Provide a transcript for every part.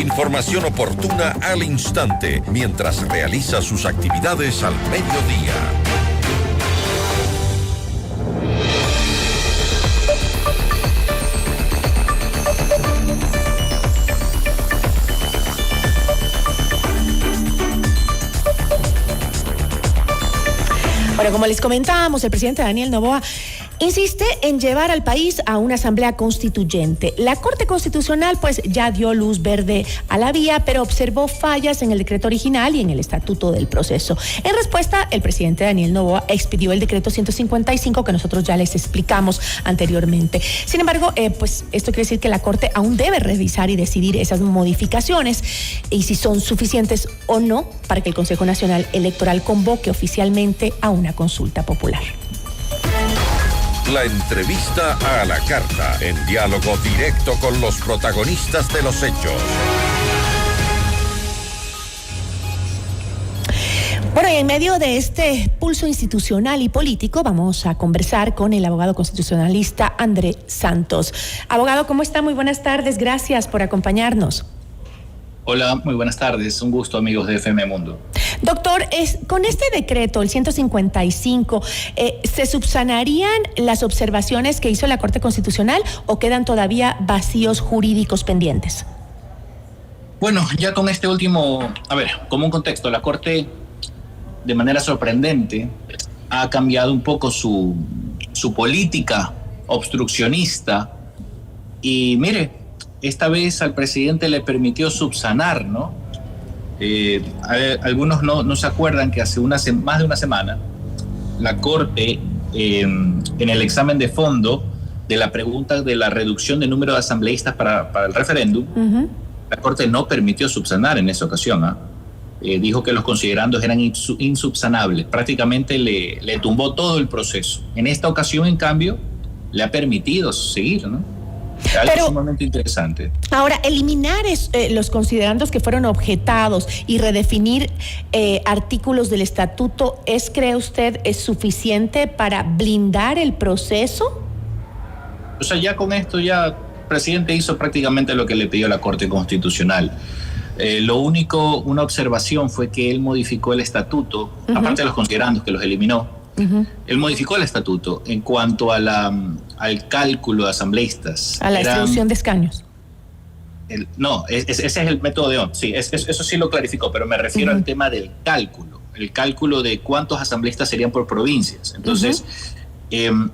Información oportuna al instante mientras realiza sus actividades al mediodía. Bueno, como les comentábamos, el presidente Daniel Noboa insiste en llevar al país a una asamblea constituyente. La Corte Constitucional pues ya dio luz verde a la vía, pero observó fallas en el decreto original y en el estatuto del proceso. En respuesta, el presidente Daniel Noboa expidió el decreto 155 que nosotros ya les explicamos anteriormente. Sin embargo, pues esto quiere decir que la Corte aún debe revisar y decidir esas modificaciones y si son suficientes o no para que el Consejo Nacional Electoral convoque oficialmente a una consulta popular. La entrevista a la carta, en diálogo directo con los protagonistas de los hechos. Bueno, y en medio de este pulso institucional y político, vamos a conversar con el abogado constitucionalista André Santos. Abogado, ¿cómo está? Muy buenas tardes, gracias por acompañarnos. Hola, muy buenas tardes. Un gusto, amigos de FM Mundo. Doctor, con este decreto, el 155, ¿se subsanarían las observaciones que hizo la Corte Constitucional o quedan todavía vacíos jurídicos pendientes? Bueno, ya con este último, como un contexto, la Corte, de manera sorprendente, ha cambiado un poco su política obstruccionista y mire, esta vez al presidente le permitió subsanar, ¿no? Algunos no se acuerdan que hace más de una semana la Corte, en el examen de fondo de la pregunta de la reducción de número de asambleístas para el referéndum, la Corte no permitió subsanar en esa ocasión. Dijo que los considerandos eran insubsanables. Prácticamente le tumbó todo el proceso. En esta ocasión, en cambio, le ha permitido seguir, ¿no? Algo sumamente interesante. Ahora, eliminar los considerandos que fueron objetados y redefinir artículos del estatuto, ¿cree usted, es suficiente para blindar el proceso? O sea, ya con esto, el presidente hizo prácticamente lo que le pidió la Corte Constitucional. Lo único, una observación fue que él modificó el estatuto, aparte de los considerandos que los eliminó. Él modificó el estatuto en cuanto al cálculo de asambleístas. A la distribución de escaños. Ese es el método de ON. Sí, eso sí lo clarificó, pero me refiero al tema del cálculo. El cálculo de cuántos asambleístas serían por provincias. Entonces, en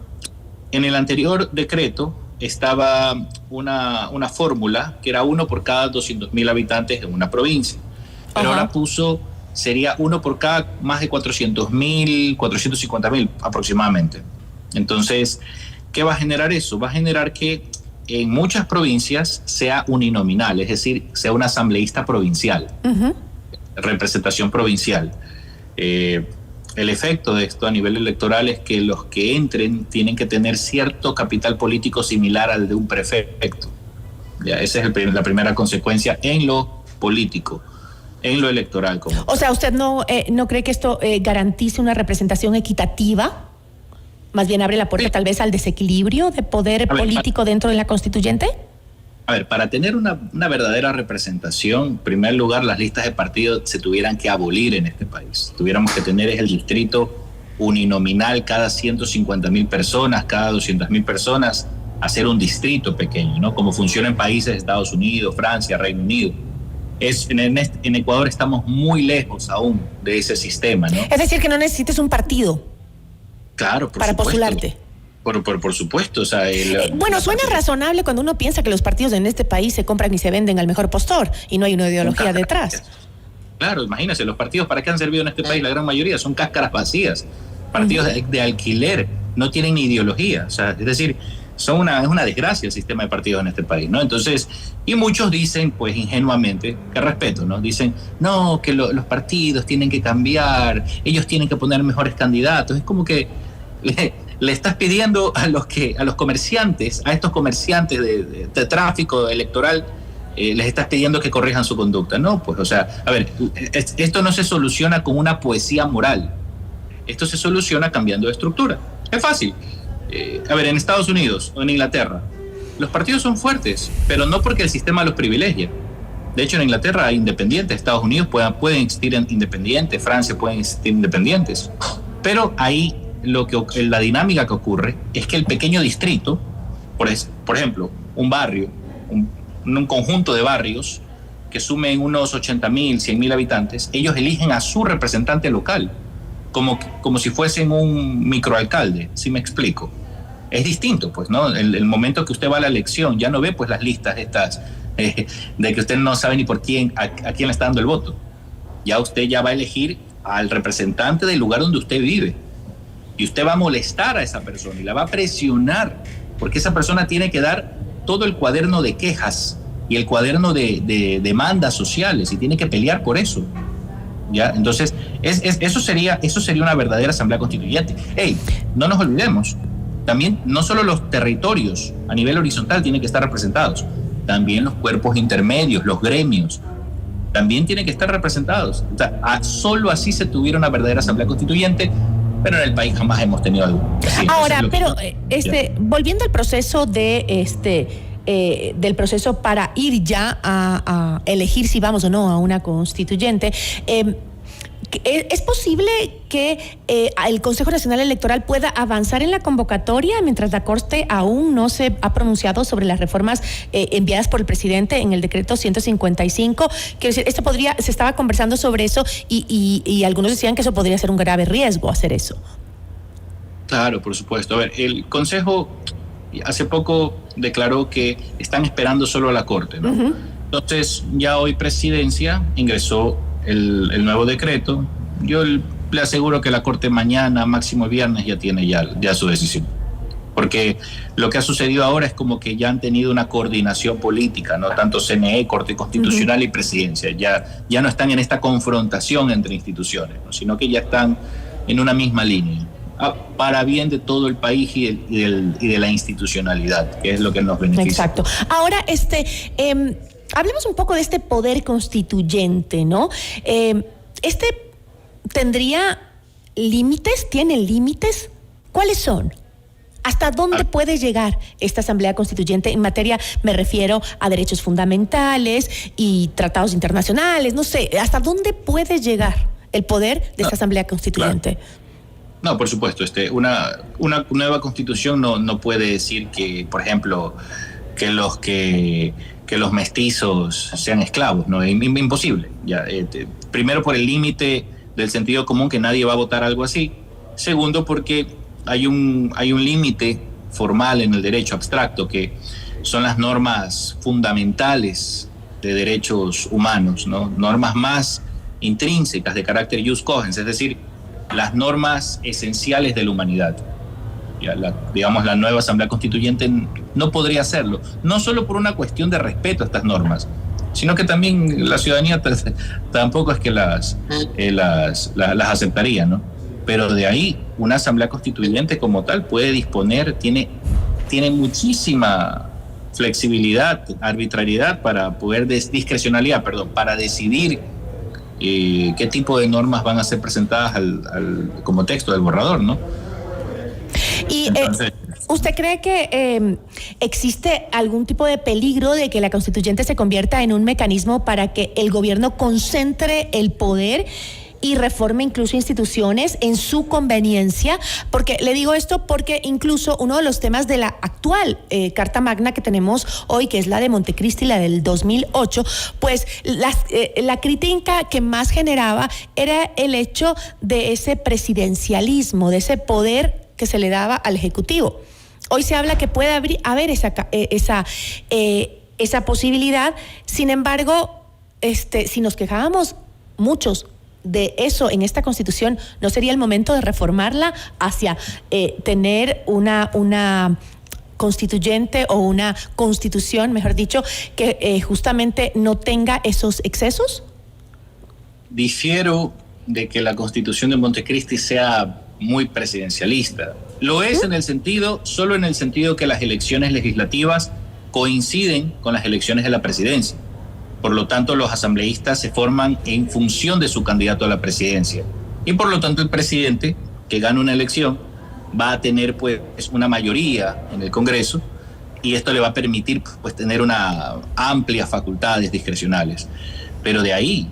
el anterior decreto estaba una fórmula que era 1 por cada 200.000 habitantes en una provincia. Pero ahora sería 1 por cada más de 400.000, 450.000 aproximadamente. Entonces, ¿qué va a generar eso? Va a generar que en muchas provincias sea uninominal, es decir, sea un asambleísta provincial, representación provincial. El efecto de esto a nivel electoral es que los que entren tienen que tener cierto capital político similar al de un prefecto. Esa es la primera consecuencia en lo político. En lo electoral. O sea, ¿usted no cree que esto garantice una representación equitativa? Más bien abre la puerta tal vez al desequilibrio de poder político dentro de la constituyente. Para tener una verdadera representación, en primer lugar, las listas de partidos se tuvieran que abolir en este país. Tuviéramos que tener el distrito uninominal cada 150.000 personas, cada 200.000 personas, hacer un distrito pequeño, ¿no? Como funciona en países de Estados Unidos, Francia, Reino Unido. En Ecuador estamos muy lejos aún de ese sistema, ¿no? Es decir, que no necesites un partido. Claro, para postularte. Por supuesto. O sea, bueno, suena razonable cuando uno piensa que los partidos en este país se compran y se venden al mejor postor y no hay una ideología detrás. Claro, imagínense, los partidos, ¿para qué han servido en este país? La gran mayoría son cáscaras vacías. Partidos de alquiler, no tienen ni ideología. O sea, es decir, es una desgracia el sistema de partidos en este país, ¿no? Entonces, y muchos dicen, pues ingenuamente, que respeto, ¿no? Dicen, no, que los partidos tienen que cambiar, ellos tienen que poner mejores candidatos. Es como que le estás pidiendo a los comerciantes, a estos comerciantes de tráfico electoral, les estás pidiendo que corrijan su conducta. No, pues, o sea, esto no se soluciona con una poesía moral. Esto se soluciona cambiando de estructura. Es fácil. En Estados Unidos o en Inglaterra, los partidos son fuertes, pero no porque el sistema los privilegia. De hecho, en Inglaterra hay independientes, Estados Unidos pueden existir independientes, Francia pueden existir independientes. Pero ahí la dinámica que ocurre es que el pequeño distrito, por ejemplo, un barrio, un conjunto de barrios que sumen unos 80.000, 100.000 habitantes, ellos eligen a su representante local, como si fuesen un microalcalde, ¿sí me explico? Es distinto, pues, ¿no? El momento que usted va a la elección, ya no ve pues las listas estas de que usted no sabe ni por quién, a quién le está dando el voto. Ya usted va a elegir al representante del lugar donde usted vive. Y usted va a molestar a esa persona y la va a presionar, porque esa persona tiene que dar todo el cuaderno de quejas y el cuaderno de demandas sociales y tiene que pelear por eso. ¿Ya? Entonces, eso sería una verdadera asamblea constituyente. No nos olvidemos, también no solo los territorios a nivel horizontal tienen que estar representados, también los cuerpos intermedios, los gremios, también tienen que estar representados. O sea, solo así se tuviera una verdadera asamblea constituyente, pero en el país jamás hemos tenido algo. Ahora, pero volviendo al proceso del proceso para ir ya a elegir si vamos o no a una constituyente, ¿es posible que el Consejo Nacional Electoral pueda avanzar en la convocatoria mientras la Corte aún no se ha pronunciado sobre las reformas enviadas por el presidente en el decreto 155? Quiero decir, se estaba conversando sobre eso y algunos decían que eso podría ser un grave riesgo hacer eso. Claro, por supuesto. A ver, el Consejo hace poco declaró que están esperando solo a la Corte, ¿no? Uh-huh. Entonces, ya hoy Presidencia ingresó el nuevo decreto. Yo le aseguro que la Corte mañana, máximo viernes, ya tiene ya su decisión. Porque lo que ha sucedido ahora es como que ya han tenido una coordinación política, ¿no? Tanto CNE, Corte Constitucional y Presidencia. Ya no están en esta confrontación entre instituciones, ¿no? Sino que ya están en una misma línea, para bien de todo el país y de la institucionalidad, que es lo que nos beneficia. Exacto. Ahora, hablemos un poco de este poder constituyente, ¿no? ¿Tendría límites? ¿Tiene límites? ¿Cuáles son? ¿Hasta dónde puede llegar esta Asamblea Constituyente en materia, me refiero a derechos fundamentales y tratados internacionales? No sé, ¿hasta dónde puede llegar el poder de esta Asamblea Constituyente? Claro. No, por supuesto. Una nueva constitución no puede decir que, por ejemplo, que los mestizos sean esclavos, ¿no? Es imposible. Primero, por el límite del sentido común, que nadie va a votar algo así. Segundo, porque hay un límite formal en el derecho abstracto, que son las normas fundamentales de derechos humanos, ¿no? Normas más intrínsecas de carácter jus cogens, es decir, las normas esenciales de la humanidad. La nueva Asamblea Constituyente no podría hacerlo, no solo por una cuestión de respeto a estas normas, sino que también la ciudadanía tampoco es que las aceptaría, ¿no? Pero de ahí, una Asamblea Constituyente como tal puede disponer, tiene muchísima flexibilidad, arbitrariedad para poder, discrecionalidad, para decidir qué tipo de normas van a ser presentadas como texto del borrador, ¿no? Y ¿usted cree que existe algún tipo de peligro de que la constituyente se convierta en un mecanismo para que el gobierno concentre el poder y reforme incluso instituciones en su conveniencia? Porque le digo esto porque incluso uno de los temas de la actual Carta Magna que tenemos hoy, que es la de Montecristi, la del 2008, pues la crítica que más generaba era el hecho de ese presidencialismo, de ese poder que se le daba al Ejecutivo. Hoy se habla que puede haber esa posibilidad. Sin embargo, si nos quejábamos muchos de eso en esta Constitución, ¿no sería el momento de reformarla hacia tener una constituyente o una constitución, mejor dicho, que justamente no tenga esos excesos? Difiero de que la Constitución de Montecristi sea muy presidencialista. Lo es solo en el sentido que las elecciones legislativas coinciden con las elecciones de la presidencia. Por lo tanto, los asambleístas se forman en función de su candidato a la presidencia. Y por lo tanto, el presidente que gana una elección va a tener pues una mayoría en el Congreso y esto le va a permitir pues tener una amplias facultades discrecionales. Pero de ahí,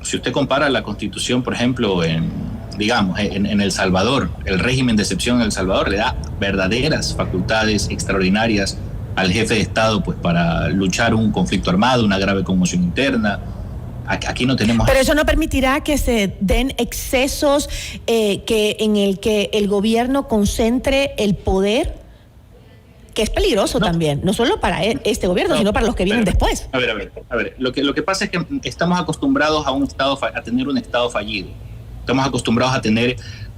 si usted compara la Constitución, por ejemplo, en El Salvador, el régimen de excepción en El Salvador le da verdaderas facultades extraordinarias al jefe de Estado pues para luchar un conflicto armado, una grave conmoción interna. Aquí no tenemos... Pero eso no permitirá que se den excesos en el que el gobierno concentre el poder, que es peligroso también, no solo para este gobierno, sino para los que vienen después. A ver. Lo que pasa es que estamos acostumbrados a tener un Estado fallido. Estamos acostumbrados a tener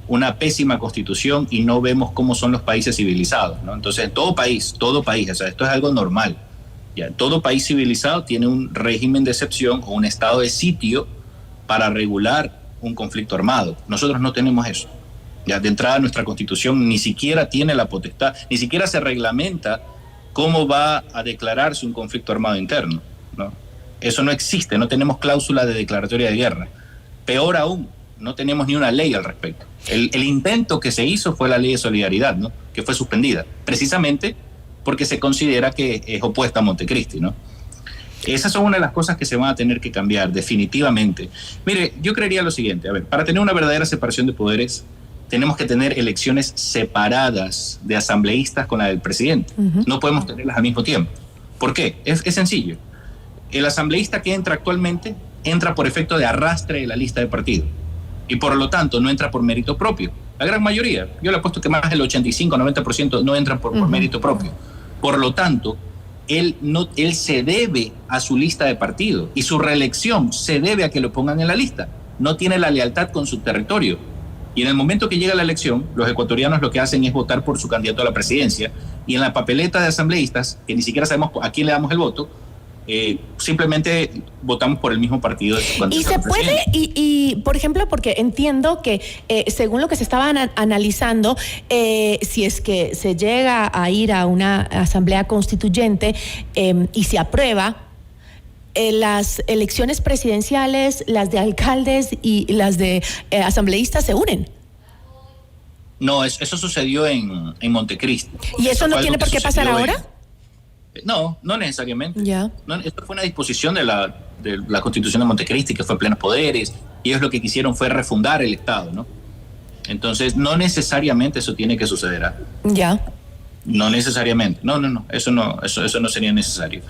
una pésima constitución y no vemos cómo son los países civilizados, ¿no? Entonces, todo país, o sea, esto es algo normal. Ya, todo país civilizado tiene un régimen de excepción o un estado de sitio para regular un conflicto armado. Nosotros no tenemos eso. Ya, de entrada, nuestra constitución ni siquiera tiene la potestad, ni siquiera se reglamenta cómo va a declararse un conflicto armado interno, ¿no? Eso no existe, no tenemos cláusula de declaratoria de guerra. Peor aún, no tenemos ni una ley al respecto. El intento que se hizo fue la ley de solidaridad, ¿no? Que fue suspendida, precisamente porque se considera que es opuesta a Montecristi, ¿no? Esas son una de las cosas que se van a tener que cambiar, definitivamente. Mire, yo creería lo siguiente, a ver, para tener una verdadera separación de poderes, tenemos que tener elecciones separadas de asambleístas con la del presidente. No podemos tenerlas al mismo tiempo. ¿Por qué? Es sencillo. El asambleísta que entra actualmente entra por efecto de arrastre de la lista de partido y por lo tanto no entra por mérito propio. La gran mayoría, yo le apuesto que más del 85-90% no entran por mérito propio. Por lo tanto, él se debe a su lista de partido y su reelección se debe a que lo pongan en la lista. No tiene la lealtad con su territorio. Y en el momento que llega la elección, los ecuatorianos lo que hacen es votar por su candidato a la presidencia y en la papeleta de asambleístas, que ni siquiera sabemos a quién le damos el voto, simplemente votamos por el mismo partido de su candidato. Y se puede, y por ejemplo, porque entiendo que según lo que se estaba analizando, si es que se llega a ir a una asamblea constituyente y se aprueba, las elecciones presidenciales, las de alcaldes y las de asambleístas se unen. No, eso sucedió en Montecristi. ¿Y eso no tiene por qué pasar ahora? No necesariamente. Ya. No, esto fue una disposición de la Constitución de Montecristi, que fue plenos poderes, y ellos lo que quisieron fue refundar el Estado, ¿no? Entonces, no necesariamente eso tiene que suceder. Ya. No necesariamente. No, eso no sería necesario.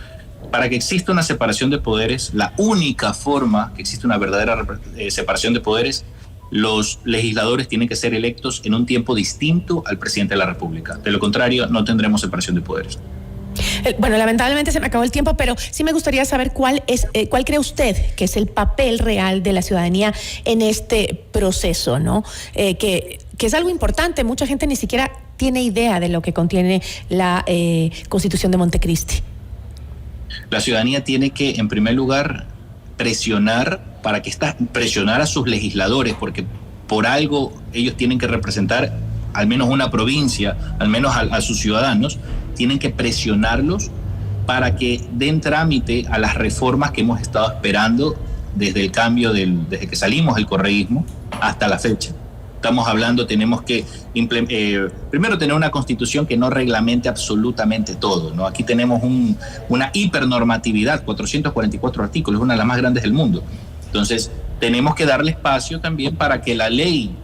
Para que exista una separación de poderes, la única forma que existe una verdadera separación de poderes, los legisladores tienen que ser electos en un tiempo distinto al presidente de la República. De lo contrario, no tendremos separación de poderes. Bueno, lamentablemente se me acabó el tiempo, pero sí me gustaría saber cuál cree usted que es el papel real de la ciudadanía en este proceso, ¿no? Que es algo importante. Mucha gente ni siquiera tiene idea de lo que contiene la Constitución de Montecristi. La ciudadanía tiene que, en primer lugar, presionar a sus legisladores, porque por algo ellos tienen que representar al menos una provincia, al menos a sus ciudadanos. Tienen que presionarlos para que den trámite a las reformas que hemos estado esperando desde el cambio, desde que salimos del correísmo hasta la fecha. Estamos hablando, tenemos que primero tener una constitución que no reglamente absolutamente todo, ¿no? Aquí tenemos una hipernormatividad, 444 artículos, una de las más grandes del mundo. Entonces, tenemos que darle espacio también para que la ley,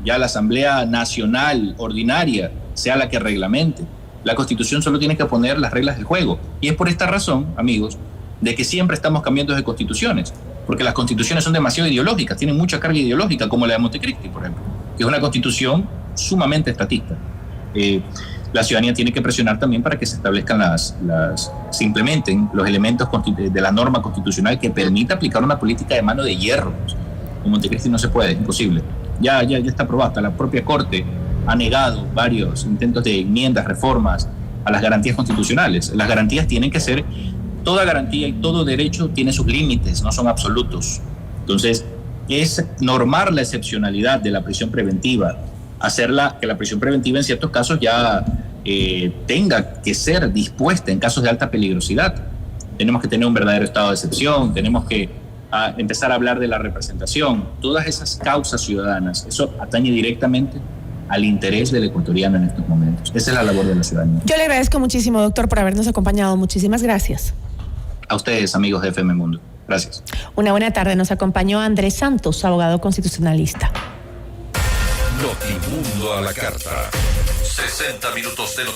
ya la Asamblea Nacional Ordinaria, sea la que reglamente. La Constitución solo tiene que poner las reglas del juego. Y es por esta razón, amigos, de que siempre estamos cambiando de constituciones, porque las constituciones son demasiado ideológicas, tienen mucha carga ideológica, como la de Montecristi, por ejemplo, que es una constitución sumamente estatista. La ciudadanía tiene que presionar también para que se establezcan se implementen los elementos de la norma constitucional que permita aplicar una política de mano de hierro. Con Montecristi no se puede, es imposible. Ya está aprobada, la propia Corte ha negado varios intentos de enmiendas, reformas a las garantías constitucionales. Las garantías tienen que ser, toda garantía y todo derecho tiene sus límites, no son absolutos. Entonces, es normar la excepcionalidad de la prisión preventiva, hacerla que la prisión preventiva en ciertos casos ya tenga que ser dispuesta en casos de alta peligrosidad. Tenemos que tener un verdadero estado de excepción, tenemos que empezar a hablar de la representación, todas esas causas ciudadanas. Eso atañe directamente al interés del ecuatoriano en estos momentos. Esa es la labor de la ciudadanía. Yo le agradezco muchísimo, doctor, por habernos acompañado. Muchísimas gracias. A ustedes, amigos de FM Mundo. Gracias. Una buena tarde. Nos acompañó Andrés Santos, abogado constitucionalista. Notimundo a la carta. 60 minutos de